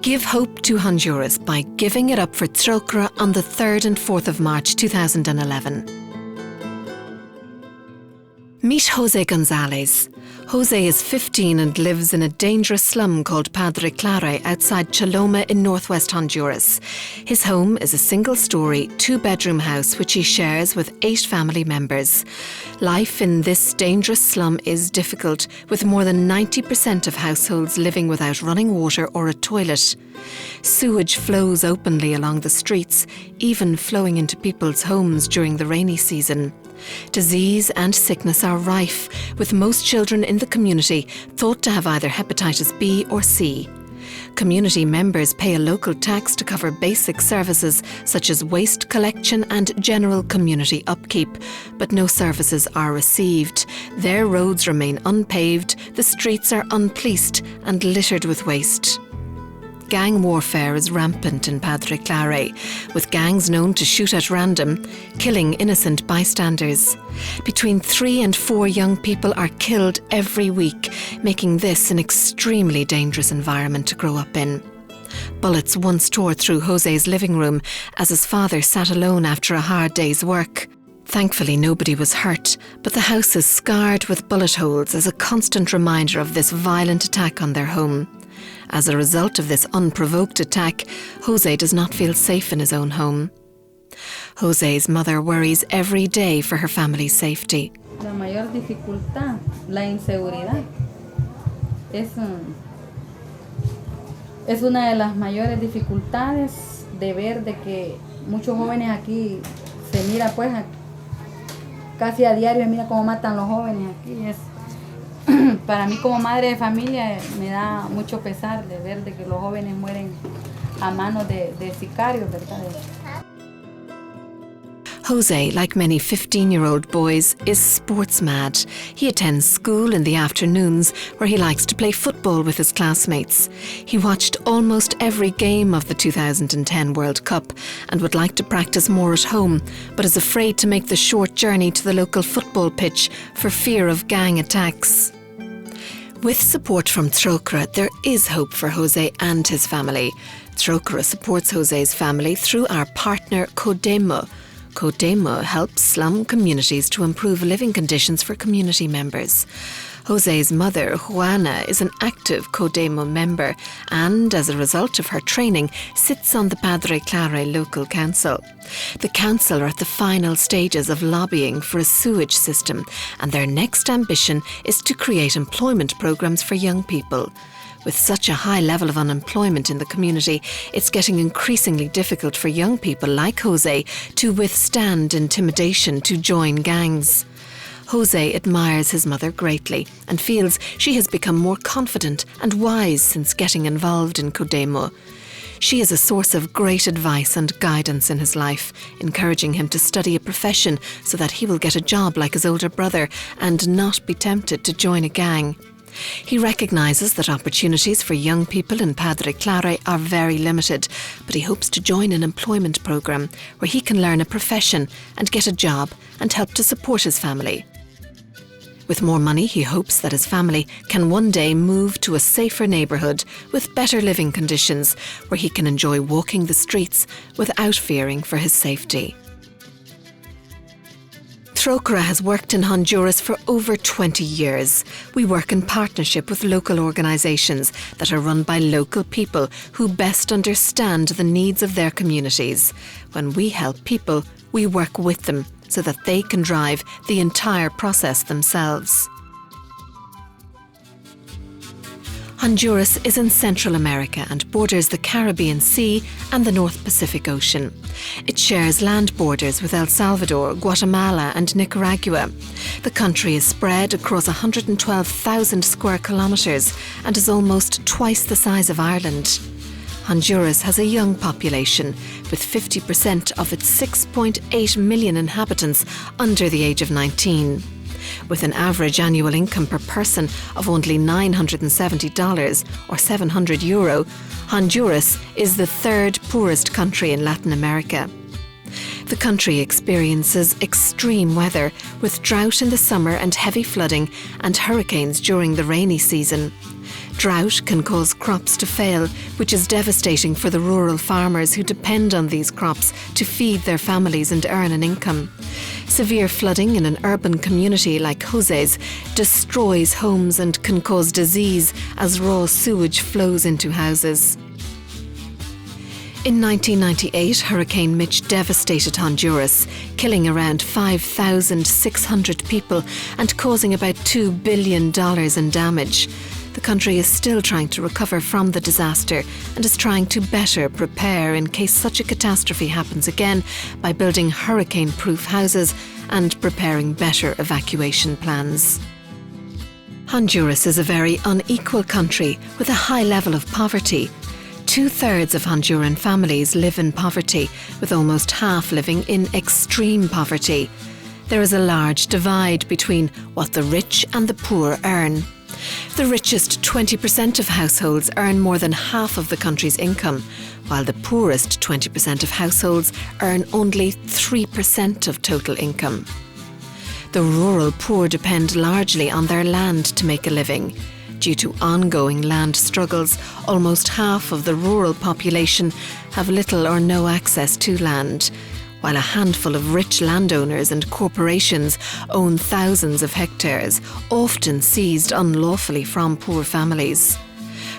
Give hope to Honduras by giving it up for Trócaire on the 3rd and 4th of March 2011. Meet José Gonzalez. José is 15 and lives in a dangerous slum called Trocaire outside Choloma in northwest Honduras. His home is a single-storey, two-bedroom house which he shares with 8 family members. Life in this dangerous slum is difficult, with more than 90% of households living without running water or a toilet. Sewage flows openly along the streets, even flowing into people's homes during the rainy season. Disease and sickness are rife, with most children in the community thought to have either hepatitis B or C. Community members pay a local tax to cover basic services such as waste collection and general community upkeep, but no services are received. Their roads remain unpaved, the streets are unpoliced and littered with waste. Gang warfare is rampant in Trocaire, with gangs known to shoot at random, killing innocent bystanders. Between 3 and 4 young people are killed every week, making this an extremely dangerous environment to grow up in. Bullets once tore through José's living room as his father sat alone after a hard day's work. Thankfully, nobody was hurt, but the house is scarred with bullet holes as a constant reminder of this violent attack on their home. As a result of this unprovoked attack, José does not feel safe in his own home. José's mother worries every day for her family's safety. La mayor dificultad, la inseguridad, es una de las mayores dificultades de ver de que muchos jóvenes aquí se mira pues casi a diario, mira cómo matan los jóvenes aquí. Para mí como madre de familia me da mucho pesar de ver de que los jóvenes mueren a manos de sicarios, ¿verdad? José, like many 15-year-old boys, is sports mad. He attends school in the afternoons where he likes to play football with his classmates. He watched almost every game of the 2010 World Cup and would like to practice more at home, but is afraid to make the short journey to the local football pitch for fear of gang attacks. With support from Trocaire, there is hope for José and his family. Trocaire supports José's family through our partner Codemo. Codemo helps slum communities to improve living conditions for community members. José's mother, Juana, is an active Codemo member and, as a result of her training, sits on the Trocaire local council. The council are at the final stages of lobbying for a sewage system, and their next ambition is to create employment programs for young people. With such a high level of unemployment in the community, it's getting increasingly difficult for young people like José to withstand intimidation to join gangs. José admires his mother greatly and feels she has become more confident and wise since getting involved in Codemo. She is a source of great advice and guidance in his life, encouraging him to study a profession so that he will get a job like his older brother and not be tempted to join a gang. He recognises that opportunities for young people in Trocaire are very limited, but he hopes to join an employment programme where he can learn a profession and get a job and help to support his family. With more money, he hopes that his family can one day move to a safer neighbourhood with better living conditions where he can enjoy walking the streets without fearing for his safety. Trocaire has worked in Honduras for over 20 years. We work in partnership with local organisations that are run by local people who best understand the needs of their communities. When we help people, we work with them so that they can drive the entire process themselves. Honduras is in Central America and borders the Caribbean Sea and the North Pacific Ocean. It shares land borders with El Salvador, Guatemala and Nicaragua. The country is spread across 112,000 square kilometres and is almost twice the size of Ireland. Honduras has a young population, with 50% of its 6.8 million inhabitants under the age of 19. With an average annual income per person of only $970 or €700, Honduras is the 3rd poorest country in Latin America. The country experiences extreme weather, with drought in the summer and heavy flooding and hurricanes during the rainy season. Drought can cause crops to fail, which is devastating for the rural farmers who depend on these crops to feed their families and earn an income. Severe flooding in an urban community like José's destroys homes and can cause disease as raw sewage flows into houses. In 1998, Hurricane Mitch devastated Honduras, killing around 5,600 people and causing about $2 billion in damage. The country is still trying to recover from the disaster and is trying to better prepare in case such a catastrophe happens again by building hurricane-proof houses and preparing better evacuation plans. Honduras is a very unequal country with a high level of poverty. 2/3 of Honduran families live in poverty, with almost half living in extreme poverty. There is a large divide between what the rich and the poor earn. The richest 20% of households earn more than half of the country's income, while the poorest 20% of households earn only 3% of total income. The rural poor depend largely on their land to make a living. Due to ongoing land struggles, almost half of the rural population have little or no access to land, while a handful of rich landowners and corporations own thousands of hectares, often seized unlawfully from poor families.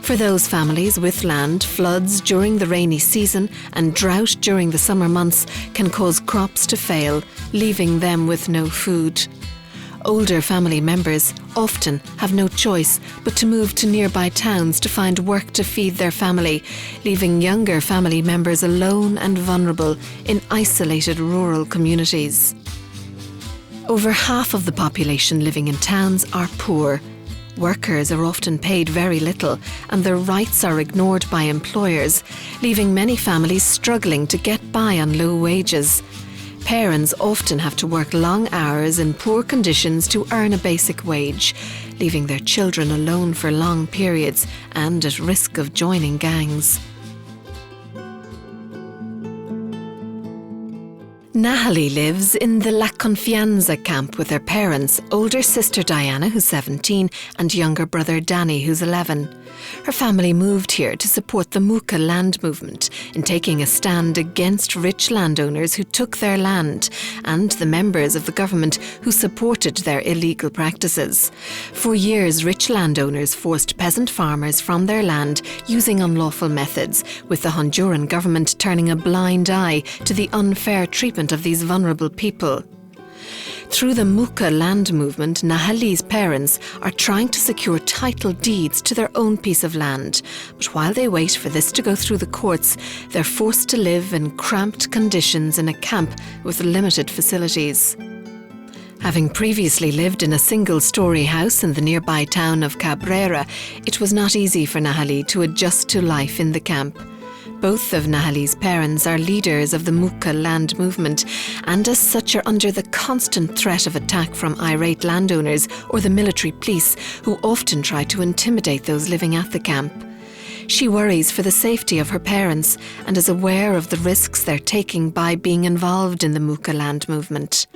For those families with land, floods during the rainy season and drought during the summer months can cause crops to fail, leaving them with no food. Older family members often have no choice but to move to nearby towns to find work to feed their family, leaving younger family members alone and vulnerable in isolated rural communities. Over half of the population living in towns are poor. Workers are often paid very little and their rights are ignored by employers, leaving many families struggling to get by on low wages. Parents often have to work long hours in poor conditions to earn a basic wage, leaving their children alone for long periods and at risk of joining gangs. Nahali lives in the La Confianza camp with her parents, older sister Diana, who's 17, and younger brother Danny, who's 11. Her family moved here to support the Muka land movement in taking a stand against rich landowners who took their land and the members of the government who supported their illegal practices. For years, rich landowners forced peasant farmers from their land using unlawful methods, with the Honduran government turning a blind eye to the unfair treatment of these vulnerable people. Through the Muka land movement, Nahali's parents are trying to secure title deeds to their own piece of land. But while they wait for this to go through the courts, they're forced to live in cramped conditions in a camp with limited facilities. Having previously lived in a single-storey house in the nearby town of Cabrera, it was not easy for Nahali to adjust to life in the camp. Both of Nahali's parents are leaders of the Muka land movement and as such are under the constant threat of attack from irate landowners or the military police, who often try to intimidate those living at the camp. She worries for the safety of her parents and is aware of the risks they're taking by being involved in the Muka land movement.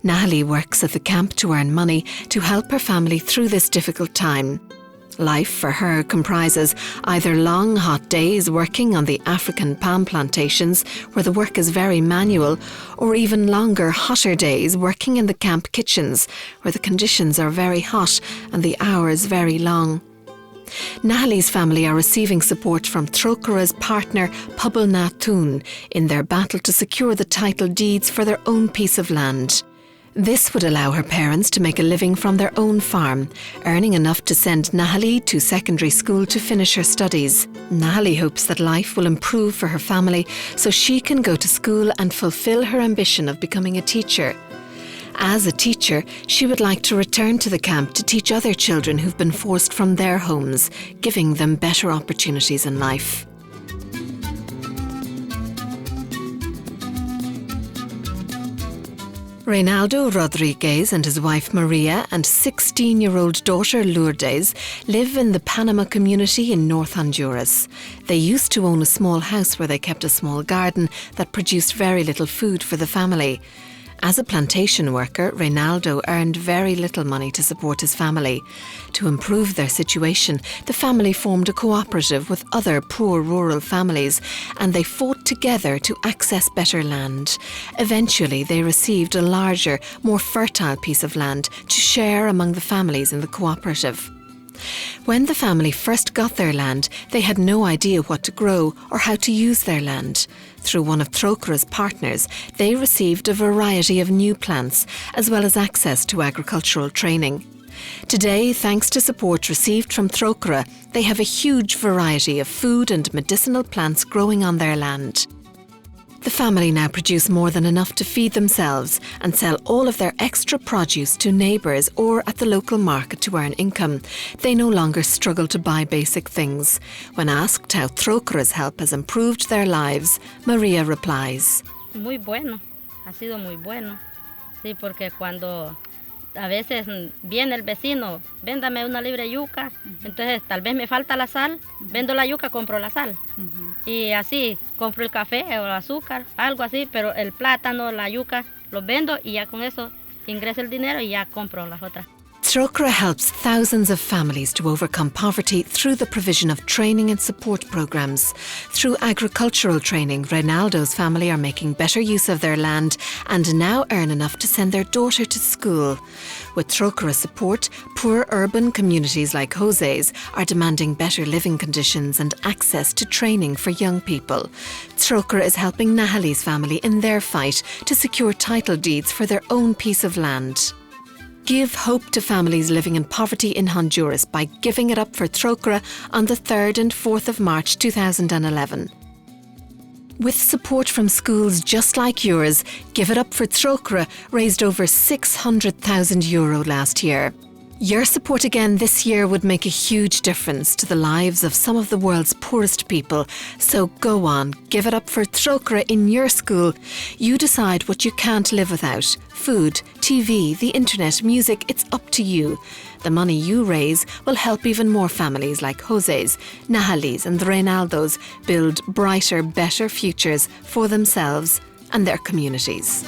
Nahali works at the camp to earn money to help her family through this difficult time. Life for her comprises either long, hot days working on the African palm plantations, where the work is very manual, or even longer, hotter days working in the camp kitchens, where the conditions are very hot and the hours very long. Nahali's family are receiving support from Trócaire's partner Pobl Natún in their battle to secure the title deeds for their own piece of land. This would allow her parents to make a living from their own farm, earning enough to send Nahali to secondary school to finish her studies. Nahali hopes that life will improve for her family so she can go to school and fulfill her ambition of becoming a teacher. As a teacher, she would like to return to the camp to teach other children who've been forced from their homes, giving them better opportunities in life. Reynaldo Rodriguez and his wife Maria and 16-year-old daughter Lourdes live in the Panama community in North Honduras. They used to own a small house where they kept a small garden that produced very little food for the family. As a plantation worker, Reynaldo earned very little money to support his family. To improve their situation, the family formed a cooperative with other poor rural families, and they fought together to access better land. Eventually, they received a larger, more fertile piece of land to share among the families in the cooperative. When the family first got their land, they had no idea what to grow or how to use their land. Through one of Trócaire's partners, they received a variety of new plants, as well as access to agricultural training. Today, thanks to support received from Trócaire, they have a huge variety of food and medicinal plants growing on their land. The family now produce more than enough to feed themselves and sell all of their extra produce to neighbours or at the local market to earn income. They no longer struggle to buy basic things. When asked how Trócaire's help has improved their lives, Maria replies, Muy bueno, ha sido muy bueno. Sí, porque cuando a veces viene el vecino, véndame una libre yuca, entonces tal vez me falta la sal, vendo la yuca, compro la sal. Y así, compro el café o el azúcar, algo así, pero el plátano, la yuca, los vendo y ya con eso ingreso el dinero y ya compro las otras. Trocaire helps thousands of families to overcome poverty through the provision of training and support programmes. Through agricultural training, Reynaldo's family are making better use of their land and now earn enough to send their daughter to school. With Trocaire support, poor urban communities like José's are demanding better living conditions and access to training for young people. Trocaire is helping Nahali's family in their fight to secure title deeds for their own piece of land. Give hope to families living in poverty in Honduras by giving it up for Trocaire on the 3rd and 4th of March 2011. With support from schools just like yours, Give It Up for Trocaire raised over €600,000 last year. Your support again this year would make a huge difference to the lives of some of the world's poorest people. So go on, give it up for Trocaire in your school. You decide what you can't live without. Food, TV, the internet, music, it's up to you. The money you raise will help even more families like José's, Nahali's and the Reynaldos build brighter, better futures for themselves and their communities.